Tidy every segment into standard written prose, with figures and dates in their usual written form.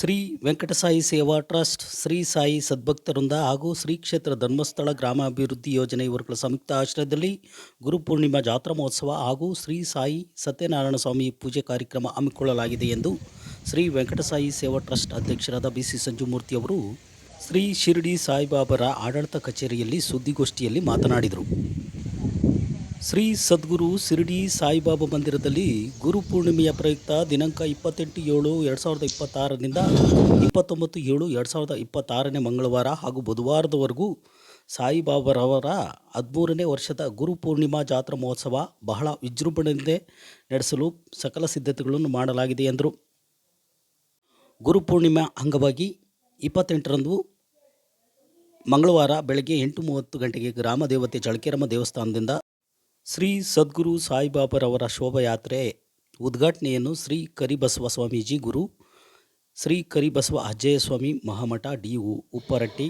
ಶ್ರೀ ವೆಂಕಟಸಾಯಿ ಸೇವಾ ಟ್ರಸ್ಟ್, ಶ್ರೀ ಸಾಯಿ ಸದ್ಭಕ್ತವೃಂದ ಹಾಗೂ ಶ್ರೀ ಕ್ಷೇತ್ರ ಧರ್ಮಸ್ಥಳ ಗ್ರಾಮಾಭಿವೃದ್ಧಿ ಯೋಜನೆ ಇವರುಗಳ ಸಂಯುಕ್ತ ಆಶ್ರಯದಲ್ಲಿ ಗುರುಪೂರ್ಣಿಮಾ ಜಾತ್ರಾ ಮಹೋತ್ಸವ ಹಾಗೂ ಶ್ರೀ ಸಾಯಿ ಸತ್ಯನಾರಾಯಣ ಸ್ವಾಮಿ ಪೂಜೆ ಕಾರ್ಯಕ್ರಮ ಹಮ್ಮಿಕೊಳ್ಳಲಾಗಿದೆ ಎಂದು ಶ್ರೀ ವೆಂಕಟಸಾಯಿ ಸೇವಾ ಟ್ರಸ್ಟ್ ಅಧ್ಯಕ್ಷರಾದ ಬಿಸಿ ಸಂಜುಮೂರ್ತಿ ಅವರು ಶ್ರೀ ಶಿರಡಿ ಸಾಯಿಬಾಬಾರ ಆಡಳಿತ ಕಚೇರಿಯಲ್ಲಿ ಸುದ್ದಿಗೋಷ್ಠಿಯಲ್ಲಿ ಮಾತನಾಡಿದರು. ಶ್ರೀ ಸದ್ಗುರು ಶಿರಡಿ ಸಾಯಿಬಾಬಾ ಮಂದಿರದಲ್ಲಿ ಗುರುಪೂರ್ಣಿಮೆಯ ಪ್ರಯುಕ್ತ ದಿನಾಂಕ 28/7/2026ರಿಂದ 29/7/2026 ಮಂಗಳವಾರ ಹಾಗೂ ಬುಧವಾರದವರೆಗೂ ಸಾಯಿಬಾಬಾರವರ 13ನೇ ವರ್ಷದ ಗುರುಪೂರ್ಣಿಮಾ ಜಾತ್ರಾ ಮಹೋತ್ಸವ ಬಹಳ ವಿಜೃಂಭಣೆಯಿಂದ ನಡೆಸಲು ಸಕಲ ಸಿದ್ಧತೆಗಳನ್ನು ಮಾಡಲಾಗಿದೆ ಎಂದರು. ಗುರುಪೂರ್ಣಿಮಾ ಅಂಗವಾಗಿ 28ರಂದು ಮಂಗಳವಾರ ಬೆಳಗ್ಗೆ 8:30 ಗಂಟೆಗೆ ಗ್ರಾಮ ದೇವತೆ ಚಳಕೆರಮ್ಮ ದೇವಸ್ಥಾನದಿಂದ ಶ್ರೀ ಸದ್ಗುರು ಸಾಯಿಬಾಬಾರವರ ಶೋಭಾಯಾತ್ರೆ ಉದ್ಘಾಟನೆಯನ್ನು ಶ್ರೀ ಕರಿಬಸವ ಸ್ವಾಮೀಜಿ ಗುರು ಶ್ರೀ ಕರಿಬಸವ ಅಜ್ಜಯ್ಯ ಸ್ವಾಮಿ ಮಹಾಮಠ ಡಿ.ಉ. ಉಪ್ಪರಟ್ಟಿ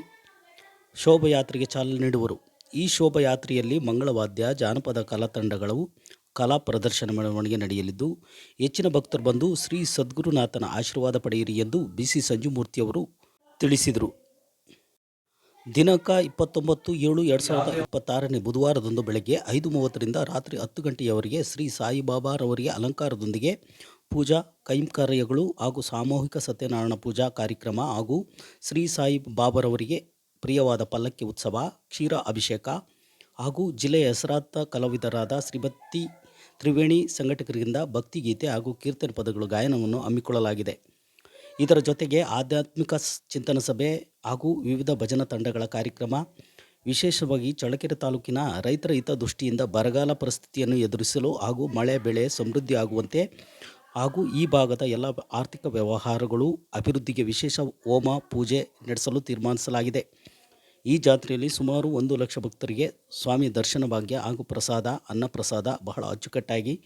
ಶೋಭಾಯಾತ್ರೆಗೆ ಚಾಲನೆ ನೀಡುವರು. ಈ ಶೋಭಾಯಾತ್ರೆಯಲ್ಲಿ ಮಂಗಳವಾದ್ಯ, ಜಾನಪದ ಕಲಾತಂಡಗಳು ಕಲಾ ಪ್ರದರ್ಶನ ಮೆರವಣಿಗೆ ನಡೆಯಲಿದ್ದು, ಹೆಚ್ಚಿನ ಭಕ್ತರು ಬಂದು ಶ್ರೀ ಸದ್ಗುರುನಾಥನ ಆಶೀರ್ವಾದ ಪಡೆಯಿರಿ ಎಂದು ಬಿಸಿ ಸಂಜುಮೂರ್ತಿಯವರು ತಿಳಿಸಿದರು. ದಿನಾಂಕ 29/7/2026 ಬುಧವಾರದಂದು ಬೆಳಗ್ಗೆ 5:30ರಿಂದ ರಾತ್ರಿ 10 ಗಂಟೆಯವರೆಗೆ ಶ್ರೀ ಸಾಯಿಬಾಬಾರವರಿಗೆ ಅಲಂಕಾರದೊಂದಿಗೆ ಪೂಜಾ ಕೈಂಕರ್ಯಗಳು ಹಾಗೂ ಸಾಮೂಹಿಕ ಸತ್ಯನಾರಾಯಣ ಪೂಜಾ ಕಾರ್ಯಕ್ರಮ ಹಾಗೂ ಶ್ರೀ ಸಾಯಿಬಾಬಾರವರಿಗೆ ಪ್ರಿಯವಾದ ಪಲ್ಲಕ್ಕಿ ಉತ್ಸವ, ಕ್ಷೀರ ಅಭಿಷೇಕ ಹಾಗೂ ಜಿಲ್ಲೆಯ ಹೆಸರಾಂತ ಕಲಾವಿದರಾದ ಶ್ರೀಮತಿ ತ್ರಿವೇಣಿ ಸಂಘಟಕರಿಂದ ಭಕ್ತಿಗೀತೆ ಹಾಗೂ ಕೀರ್ತನೆ ಪದಗಳು ಗಾಯನವನ್ನು ಹಮ್ಮಿಕೊಳ್ಳಲಾಗಿದೆ. ಇದರ ಜೊತೆಗೆ ಆಧ್ಯಾತ್ಮಿಕ ಚಿಂತನ ಸಭೆ ಹಾಗೂ ವಿವಿಧ ಭಜನಾ ತಂಡಗಳ ಕಾರ್ಯಕ್ರಮ. ವಿಶೇಷವಾಗಿ ಚಳ್ಳಕೆರೆ ತಾಲೂಕಿನ ರೈತರ ಹಿತದೃಷ್ಟಿಯಿಂದ ಬರಗಾಲ ಪರಿಸ್ಥಿತಿಯನ್ನು ಎದುರಿಸಲು ಹಾಗೂ ಮಳೆ ಬೆಳೆ ಸಮೃದ್ಧಿ ಆಗುವಂತೆ ಹಾಗೂ ಈ ಭಾಗದ ಎಲ್ಲ ಆರ್ಥಿಕ ವ್ಯವಹಾರಗಳು ಅಭಿವೃದ್ಧಿಗೆ ವಿಶೇಷ ಹೋಮ ಪೂಜೆ ನಡೆಸಲು ತೀರ್ಮಾನಿಸಲಾಗಿದೆ. ಈ ಜಾತ್ರೆಯಲ್ಲಿ ಸುಮಾರು 1 ಲಕ್ಷ ಭಕ್ತರಿಗೆ ಸ್ವಾಮಿ ದರ್ಶನ ಭಾಗ್ಯ ಹಾಗೂ ಪ್ರಸಾದ, ಅನ್ನಪ್ರಸಾದ ಬಹಳ ಅಚ್ಚುಕಟ್ಟಾಗಿ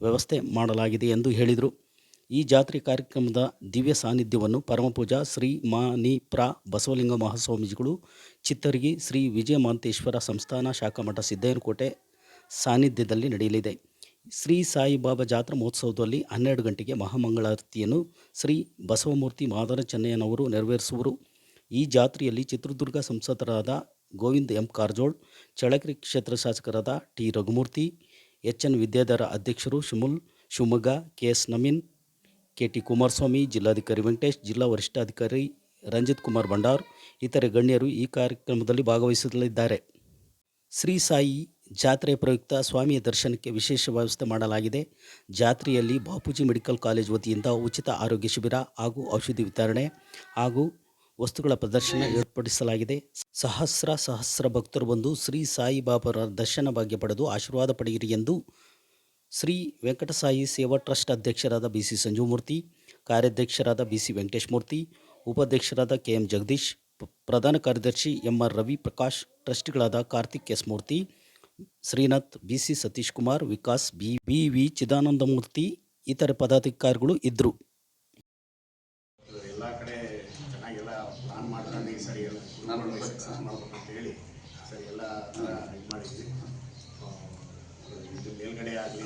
ವ್ಯವಸ್ಥೆ ಮಾಡಲಾಗಿದೆ ಎಂದು ಹೇಳಿದರು. ಈ ಜಾತ್ರೆ ಕಾರ್ಯಕ್ರಮದ ದಿವ್ಯ ಸಾನ್ನಿಧ್ಯವನ್ನು ಪರಮಪೂಜಾ ಶ್ರೀ ಮಾನಿಪ್ರ ಬಸವಲಿಂಗ ಮಹಾಸ್ವಾಮೀಜಿಗಳು, ಚಿತ್ತರಿಗಿ ಶ್ರೀ ವಿಜಯಮಾಂತೇಶ್ವರ ಸಂಸ್ಥಾನ ಶಾಖಾಮಠ ಸಿದ್ದಯ್ಯನಕೋಟೆ ಸಾನ್ನಿಧ್ಯದಲ್ಲಿ ನಡೆಯಲಿದೆ. ಶ್ರೀ ಸಾಯಿಬಾಬಾ ಜಾತ್ರಾ ಮಹೋತ್ಸವದಲ್ಲಿ 12 ಗಂಟೆಗೆ ಮಹಾಮಂಗಳಾರತಿಯನ್ನು ಶ್ರೀ ಬಸವಮೂರ್ತಿ ಮಾದರ ಚೆನ್ನಯ್ಯನವರು ನೆರವೇರಿಸುವರು. ಈ ಜಾತ್ರೆಯಲ್ಲಿ ಚಿತ್ರದುರ್ಗ ಸಂಸದರಾದ ಗೋವಿಂದ ಎಂ ಕಾರಜೋಳ್, ಚಳ್ಳಕೆರೆ ಕ್ಷೇತ್ರ ಶಾಸಕರಾದ ಟಿ ರಘುಮೂರ್ತಿ, ಎಚ್.ಎನ್. ವಿದ್ಯಾಧರ ಅಧ್ಯಕ್ಷರು, ಶಿವಮೊಗ್ಗ ಕೆ.ಎಸ್. ನವೀನ್, ಕೆ.ಟಿ. ಕುಮಾರಸ್ವಾಮಿ, ಜಿಲ್ಲಾಧಿಕಾರಿ ವೆಂಕಟೇಶ್, ಜಿಲ್ಲಾ ವರಿಷ್ಠಾಧಿಕಾರಿ ರಂಜಿತ್ ಕುಮಾರ್ ಭಂಡಾರ್, ಇತರೆ ಗಣ್ಯರು ಈ ಕಾರ್ಯಕ್ರಮದಲ್ಲಿ ಭಾಗವಹಿಸಲಿದ್ದಾರೆ. ಶ್ರೀ ಸಾಯಿ ಜಾತ್ರೆಯ ಪ್ರಯುಕ್ತ ಸ್ವಾಮಿಯ ದರ್ಶನಕ್ಕೆ ವಿಶೇಷ ವ್ಯವಸ್ಥೆ ಮಾಡಲಾಗಿದೆ. ಜಾತ್ರೆಯಲ್ಲಿ ಬಾಪೂಜಿ ಮೆಡಿಕಲ್ ಕಾಲೇಜ್ ವತಿಯಿಂದ ಉಚಿತ ಆರೋಗ್ಯ ಶಿಬಿರ ಹಾಗೂ ಔಷಧಿ ವಿತರಣೆ ಹಾಗೂ ವಸ್ತುಗಳ ಪ್ರದರ್ಶನ ಏರ್ಪಡಿಸಲಾಗಿದೆ. ಸಹಸ್ರ ಭಕ್ತರು ಬಂದು ಶ್ರೀ ಸಾಯಿಬಾಬಾರ ದರ್ಶನ ಭಾಗ್ಯ ಪಡೆದು ಆಶೀರ್ವಾದ ಪಡೆಯಿರಿ ಎಂದು ಶ್ರೀ ವೆಂಕಟಸಾಯಿ ಸೇವಾ ಟ್ರಸ್ಟ್ ಅಧ್ಯಕ್ಷರಾದ ಬಿಸಿ ಸಂಜುಮೂರ್ತಿ, ಕಾರ್ಯಾಧ್ಯಕ್ಷರಾದ ಬಿಸಿ ವೆಂಕಟೇಶಮೂರ್ತಿ, ಉಪಾಧ್ಯಕ್ಷರಾದ ಕೆಎಂ ಜಗದೀಶ್, ಪ್ರಧಾನ ಕಾರ್ಯದರ್ಶಿ ಎಂಆರ್ ರವಿ ಪ್ರಕಾಶ್, ಟ್ರಸ್ಟಿಗಳಾದ ಕಾರ್ತಿಕ್ ಎಸ್ ಮೂರ್ತಿ, ಶ್ರೀನಾಥ್, ಬಿಸಿ ಸತೀಶ್ ಕುಮಾರ್, ವಿಕಾಸ್, ಬಿ.ವಿ. ಚಿದಾನಂದಮೂರ್ತಿ ಇತರೆ ಪದಾಧಿಕಾರಿಗಳು ಇದ್ದರು. ಎಲ್ಲ ಕಡೆ ಚೆನ್ನಾಗೆಲ್ಲ ಪ್ಲಾನ್ ಮಾಡ್ಕೊಂಡು ಈ ಸರಿ ಎಲ್ಲ ಸಕ್ಸಸ್ ಮಾಡ್ಬೇಕು ಅಂತ ಹೇಳಿ ಸರಿ ಎಲ್ಲ ಥರ ಇದು ಮಾಡಿದ್ವಿ. ಇದು ಮೇಲ್ಗಡೆ ಆಗಲಿ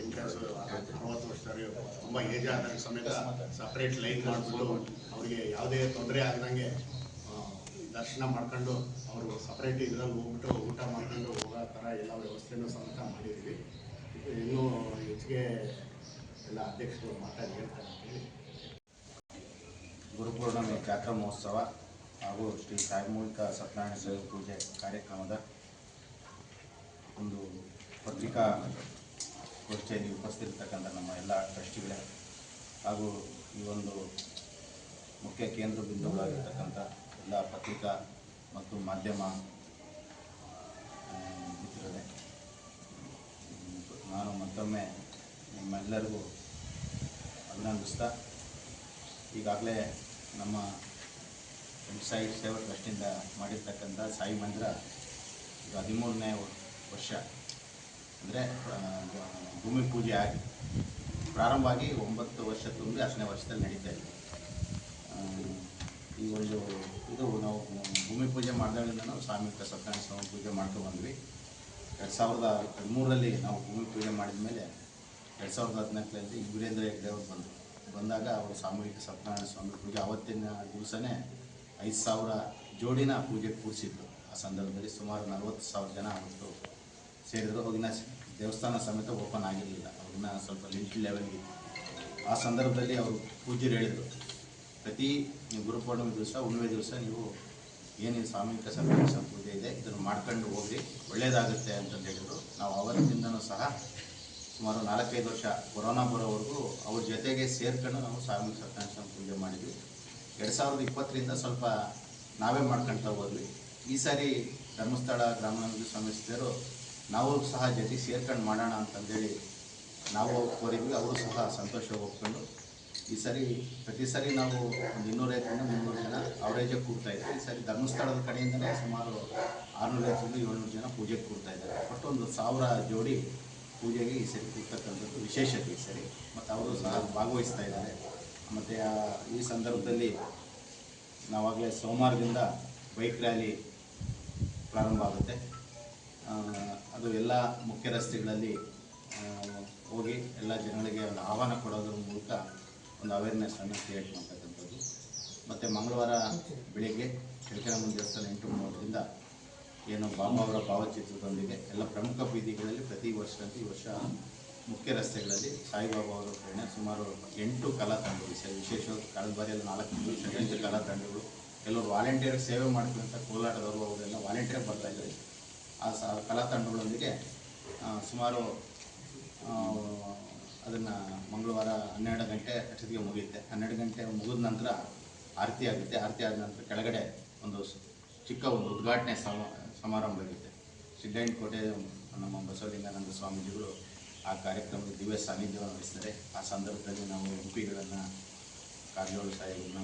ಎಂಟ್ರೆನ್ಸ್ 60 ವರ್ಷದವ್ರಿಗೆ ತುಂಬ ಏಜ್ ಆದಾಗ ಸಮೇತ ಸಪ್ರೇಟ್ ಲೈನ್ ಮಾಡಿಬಿಟ್ಟು ಅವರಿಗೆ ಯಾವುದೇ ತೊಂದರೆ ಆಗದಂಗೆ ದರ್ಶನ ಮಾಡ್ಕೊಂಡು ಅವರು ಸಪ್ರೇಟ್ ಇದರಲ್ಲಿ ಹೋಗ್ಬಿಟ್ಟು ಊಟ ಮಾಡ್ಕೊಂಡು ಹೋಗೋ ಥರ ಎಲ್ಲ ವ್ಯವಸ್ಥೆನೂ ಸಮೇತ ಮಾಡಿದ್ವಿ. ಇನ್ನೂ ಹೆಚ್ಚಿಗೆ ಎಲ್ಲ ಅಧ್ಯಕ್ಷರು ಮಾತಾಡಿ ಹೇಳ್ತಾರೆ ಅಂತೇಳಿ. ಗುರುಪೂರ್ಣಿಮೆ ಜಾತ್ರಾ ಮಹೋತ್ಸವ ಹಾಗೂ ಶ್ರೀ ಸಾಮೂಹಿಕ ಸತ್ಯನಾರಾಯಣ ಸ್ವಾಮಿ ಪೂಜೆ ಕಾರ್ಯಕ್ರಮದ ಒಂದು ಪತ್ರಿಕಾ ಗೋಷ್ಠಿಯಲ್ಲಿ ಉಪಸ್ಥಿತರ್ತಕ್ಕಂಥ ನಮ್ಮ ಎಲ್ಲ ಟ್ರಸ್ಟಿಗಳೇ ಹಾಗೂ ಈ ಒಂದು ಮುಖ್ಯ ಕೇಂದ್ರ ಬಿಂದುಗಳಾಗಿರ್ತಕ್ಕಂಥ ಎಲ್ಲ ಪತ್ರಿಕಾ ಮತ್ತು ಮಾಧ್ಯಮ ಮಿತ್ರರೇ, ನಾನು ಮತ್ತೊಮ್ಮೆ ನಿಮ್ಮೆಲ್ಲರಿಗೂ ಅಭಿನಂದಿಸ್ತಾ, ಈಗಾಗಲೇ ನಮ್ಮ ಸಾಯಿ ಸೇವಾ ಟ್ರಸ್ಟಿಂದ ಮಾಡಿರ್ತಕ್ಕಂಥ ಸಾಯಿ ಮಂದಿರ ಇದು 13ನೇ ವರ್ಷ, ಅಂದರೆ ಭೂಮಿ ಪೂಜೆ ಆಗಿ ಪ್ರಾರಂಭ ಆಗಿ 9 ವರ್ಷ ತುಂಬಿ 10ನೇ ವರ್ಷದಲ್ಲಿ ನಡೀತಾ ಇದೆ. ಈ ಒಂದು ಇದು ನಾವು ಭೂಮಿ ಪೂಜೆ ಮಾಡಿದಾಗಿಂದ ನಾವು ಸಾಮೂಹಿಕ ಸತ್ಯನಾರಾಯಣ ಸ್ವಾಮಿ ಪೂಜೆ ಮಾಡ್ಕೊಂಡ್ಬಂದ್ವಿ. 2013ರಲ್ಲಿ ನಾವು ಭೂಮಿ ಪೂಜೆ ಮಾಡಿದ ಮೇಲೆ 2014ರಲ್ಲಿ ವೀರೇಂದ್ರ ಹೆಗ್ಡೆ ಅವರು ಬಂದರು. ಬಂದಾಗ ಅವರು ಸಾಮೂಹಿಕ ಸತ್ಯನಾರಾಯಣ ಸ್ವಾಮಿ ಪೂಜೆ ಆವತ್ತಿನ ದಿವಸನೇ 5,000 ಜೋಡಿನ ಪೂಜೆ ಕೂರಿಸಿದ್ರು. ಆ ಸಂದರ್ಭದಲ್ಲಿ ಸುಮಾರು 40,000 ಜನ ಅವತ್ತು ಸೇರಿದ್ರು. ಅವಾಗಿನ ದೇವಸ್ಥಾನ ಸಮೇತ ಓಪನ್ ಆಗಿರಲಿಲ್ಲ, ಅವ್ರನ್ನ ಸ್ವಲ್ಪ ಲಿಮಿಟೆಡ್ ಲೆವೆಲ್ಗೆ ಇತ್ತು. ಆ ಸಂದರ್ಭದಲ್ಲಿ ಅವರು ಪೂಜ್ಯರು ಹೇಳಿದರು, ಪ್ರತಿ ಗುರುಪೌರ್ಣಿಮೆ ದಿವಸ, ಹುಣ್ಣಿಮೆ ದಿವಸ ನೀವು ಏನೇನು ಸಾಮೂಹಿಕ ಸತ್ಯನಾರಾಯಣ ಪೂಜೆ ಇದೆ ಇದನ್ನು ಮಾಡ್ಕೊಂಡು ಹೋಗ್ರಿ, ಒಳ್ಳೆಯದಾಗುತ್ತೆ ಅಂತಂದು ಹೇಳಿದರು. ನಾವು ಅವತ್ತಿನಿಂದನೂ ಸಹ ಸುಮಾರು 4-5 ವರ್ಷ ಕೊರೋನಾ ಬರೋವರೆಗೂ ಅವ್ರ ಜೊತೆಗೆ ಸೇರ್ಕೊಂಡು ನಾವು ಸಾಮೂಹಿಕ ಸತ್ಯನಾರಾಯಣ ಪೂಜೆ ಮಾಡಿದ್ವಿ. 2020ರಿಂದ ಸ್ವಲ್ಪ ನಾವೇ ಮಾಡ್ಕೊಳ್ತಾ ಹೋದ್ವಿ. ಈ ಸಾರಿ ಧರ್ಮಸ್ಥಳ ಗ್ರಾಮಾಭಿವೃದ್ಧಿ ಸಂಸ್ಥೆಯವರು ನಾವು ಸಹ ಜೊತೆಗೆ ಸೇರ್ಕೊಂಡು ಮಾಡೋಣ ಅಂತಂದೇಳಿ ನಾವು ಕೋರಿದ್ವಿ. ಅವರು ಸಹ ಸಂತೋಷ ಒಪ್ಕೊಂಡು ಈ ಸಾರಿ ಪ್ರತಿ ಸಾರಿ ನಾವು ಒಂದು 250-300 ಜನ ಅವರೇಜಾಗಿ ಕೂರ್ತಾಯಿದ್ವಿ. ಈ ಸಾರಿ ಧರ್ಮಸ್ಥಳದ ಕಡೆಯಿಂದಲೇ ಸುಮಾರು 650-700 ಜನ ಪೂಜೆಗೆ ಕೂರ್ತಾ ಇದ್ದಾರೆ. ಒಟ್ಟು ಒಂದು 1000 ಜೋಡಿ ಪೂಜೆಗೆ ಈ ಸರಿ ಕೂರ್ತಕ್ಕಂಥದ್ದು ವಿಶೇಷತೆ ಈ ಸರಿ. ಮತ್ತು ಅವರು ಸಹ ಭಾಗವಹಿಸ್ತಾ ಇದ್ದಾರೆ. ಮತ್ತು ಈ ಸಂದರ್ಭದಲ್ಲಿ ನಾವಾಗಲೇ ಸೋಮವಾರದಿಂದ ಬೈಕ್ ರ್ಯಾಲಿ ಪ್ರಾರಂಭ ಆಗುತ್ತೆ. ಅದು ಎಲ್ಲ ಮುಖ್ಯ ರಸ್ತೆಗಳಲ್ಲಿ ಹೋಗಿ ಎಲ್ಲ ಜನಗಳಿಗೆ ಒಂದು ಆಹ್ವಾನ ಕೊಡೋದ್ರ ಮೂಲಕ ಒಂದು ಅವೇರ್ನೆಸ್ಸನ್ನು ಕ್ರಿಯೇಟ್ ಮಾಡ್ತಕ್ಕಂಥದ್ದು. ಮತ್ತು ಮಂಗಳವಾರ ಬೆಳಿಗ್ಗೆ ಚಳ್ಳಕೆರೆಮ್ಮನ ದೇವಸ್ಥಾನ 8:30ರಿಂದ ಏನು ಬಾಬಾ ಅವರ ಭಾವಚಿತ್ರದೊಂದಿಗೆ ಎಲ್ಲ ಪ್ರಮುಖ ಬೀದಿಗಳಲ್ಲಿ ಪ್ರತಿ ವರ್ಷದಂತೆ ಈ ವರ್ಷ ಮುಖ್ಯ ರಸ್ತೆಗಳಲ್ಲಿ ಸಾಯಿಬಾಬಾ ಅವರ ಪ್ರೇರಣೆ ಸುಮಾರು 8 ಕಲಾ ತಂಡಗಳು, ವಿಶೇಷವಾಗಿ ಕಳೆದ ಬಾರಿಯಲ್ಲಿ 4 ದಿವಸ 8 ಕಲಾ ತಂಡಗಳು, ಕೆಲವರು ವಾಲಂಟಿಯರ್ ಸೇವೆ ಮಾಡ್ತೀವಂತ ಕೋಲಾಟದವರು ಅವರೆಲ್ಲ ವಾಲಂಟಿಯರ್ ಬರ್ತಾಯಿದ್ದಾರೆ. ಆ ಕಲಾ ತಂಡಗಳೊಂದಿಗೆ ಸುಮಾರು ಅದನ್ನು ಮಂಗಳವಾರ 12 ಗಂಟೆ ಅಷ್ಟೊತ್ತಿಗೆ ಮುಗಿಯುತ್ತೆ. 12 ಗಂಟೆ ಮುಗಿದ ನಂತರ ಆರತಿ ಆಗುತ್ತೆ. ಆರತಿ ಆದ ನಂತರ ಕೆಳಗಡೆ ಒಂದು ಚಿಕ್ಕ ಒಂದು ಉದ್ಘಾಟನೆ ಸಮಾರಂಭ ಇರುತ್ತೆ. ಸಿದ್ದಯ್ಯನಕೋಟೆ ನಮ್ಮ ಬಸವಲಿಂಗಾನಂದ ಸ್ವಾಮೀಜಿಗಳು ಆ ಕಾರ್ಯಕ್ರಮದ ದಿವ್ಯ ಸಾನ್ನಿಧ್ಯವನ್ನು ವಹಿಸ್ತಾರೆ. ಆ ಸಂದರ್ಭದಲ್ಲಿ ನಾವು MP ಗಳನ್ನು, ಕಾರಜೋಳ ಸಾಹೇಬರನ್ನ